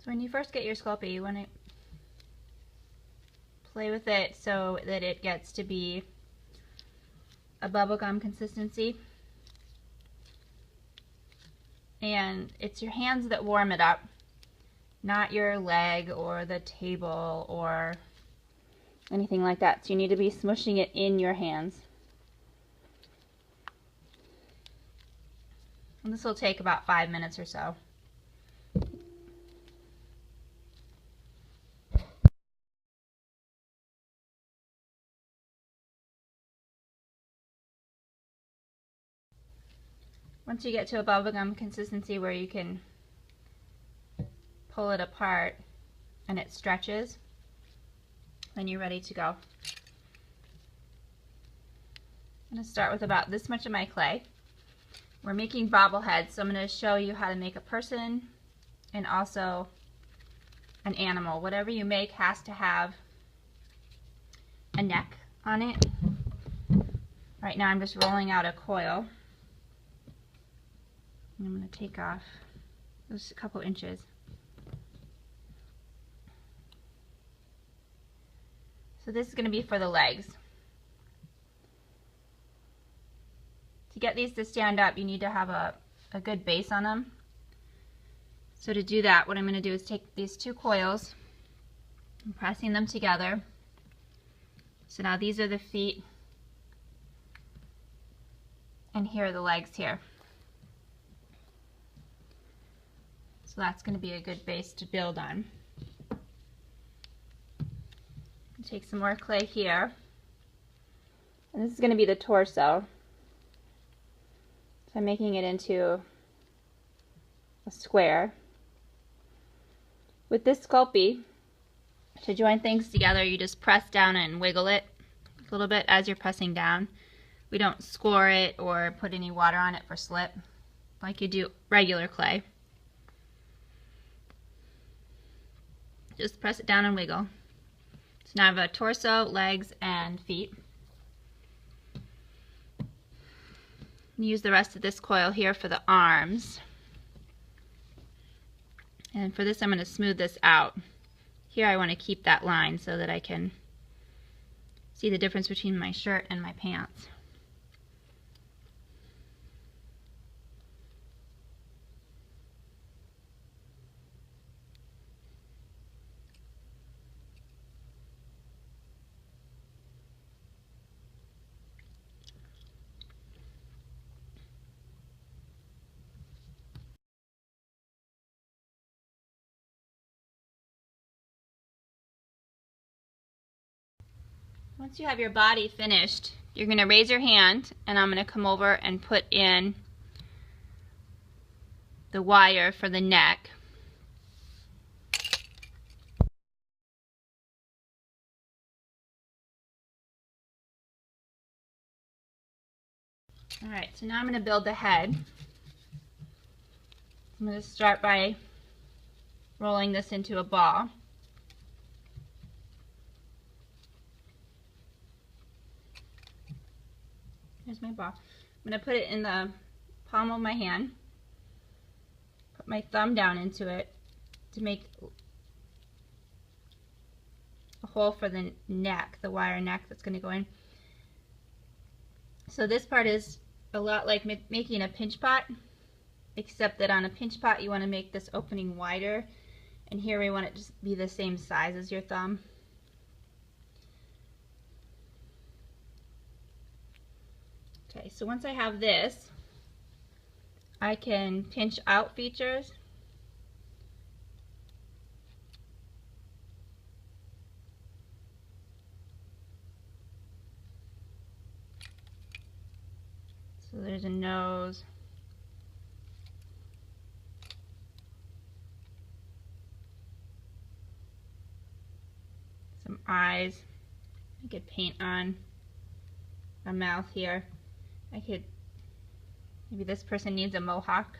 So when you first get your Sculpey, you want to play with it so that it gets to be a bubblegum consistency. And it's your hands that warm it up, not your leg or the table or anything like that. So you need to be smushing it in your hands. And this will take about 5 minutes or so. Once you get to a bubblegum consistency where you can pull it apart and it stretches, then you're ready to go. I'm going to start with about this much of my clay. We're making bobbleheads, so I'm going to show you how to make a person and also an animal. Whatever you make has to have a neck on it. Right now I'm just rolling out a coil. I'm going to take off just a couple inches. So this is going to be for the legs. To get these to stand up, you need to have a good base on them. So to do that, what I'm going to do is take these two coils and pressing them together. So now these are the feet, and here are the legs here. So that's going to be a good base to build on. Take some more clay here, and this is going to be the torso. So I'm making it into a square. With this Sculpey, to join things together, you just press down and wiggle it a little bit as you're pressing down. We don't score it or put any water on it for slip like you do regular clay. Just press it down and wiggle. So now I have a torso, legs, and feet. Use the rest of this coil here for the arms. And for this I'm going to smooth this out. Here I want to keep that line so that I can see the difference between my shirt and my pants. Once you have your body finished, you're going to raise your hand, and I'm going to come over and put in the wire for the neck. Alright, so now I'm going to build the head. I'm going to start by rolling this into a ball. Here's my ball. I'm going to put it in the palm of my hand. Put my thumb down into it to make a hole for the neck, the wire neck that's going to go in. So this part is a lot like making a pinch pot, except that on a pinch pot you want to make this opening wider, and here we want it to be the same size as your thumb. Okay, so once I have this, I can pinch out features. So there's a nose. Some eyes. I could paint on a mouth here. I could, maybe this person needs a mohawk.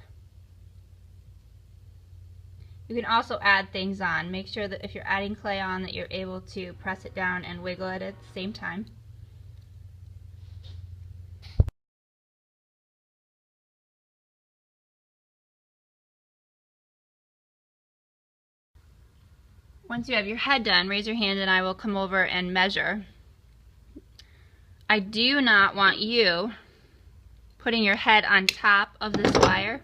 You can also add things on. Make sure that if you're adding clay on that you're able to press it down and wiggle it at the same time. Once you have your head done, raise your hand and I will come over and measure. I do not want you putting your head on top of this wire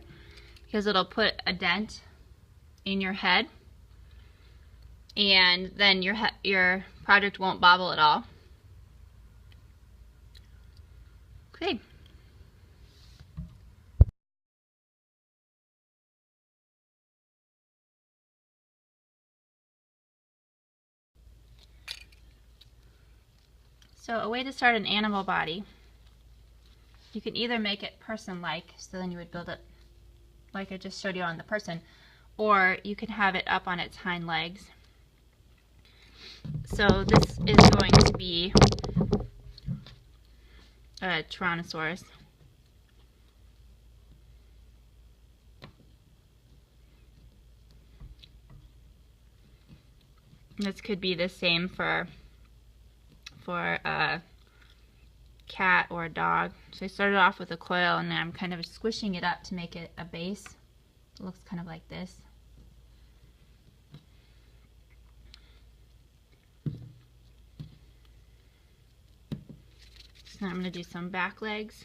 because it'll put a dent in your head and then your project won't bobble at all. Okay. So a way to start an animal body, you can either make it person-like, so then you would build it like I just showed you on the person, or you can have it up on its hind legs. So this is going to be a Tyrannosaurus. This could be the same for a cat or a dog. So I started off with a coil and then I'm kind of squishing it up to make it a base. It looks kind of like this. So now I'm going to do some back legs.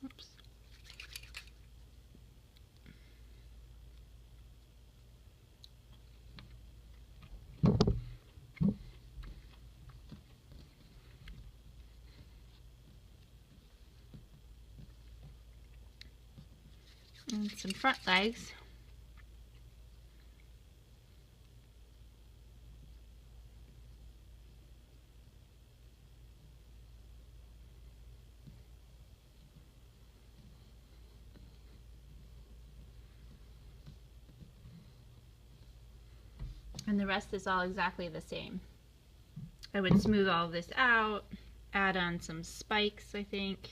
Oops. And some front legs. And the rest is all exactly the same. I would smooth all this out, add on some spikes, I think.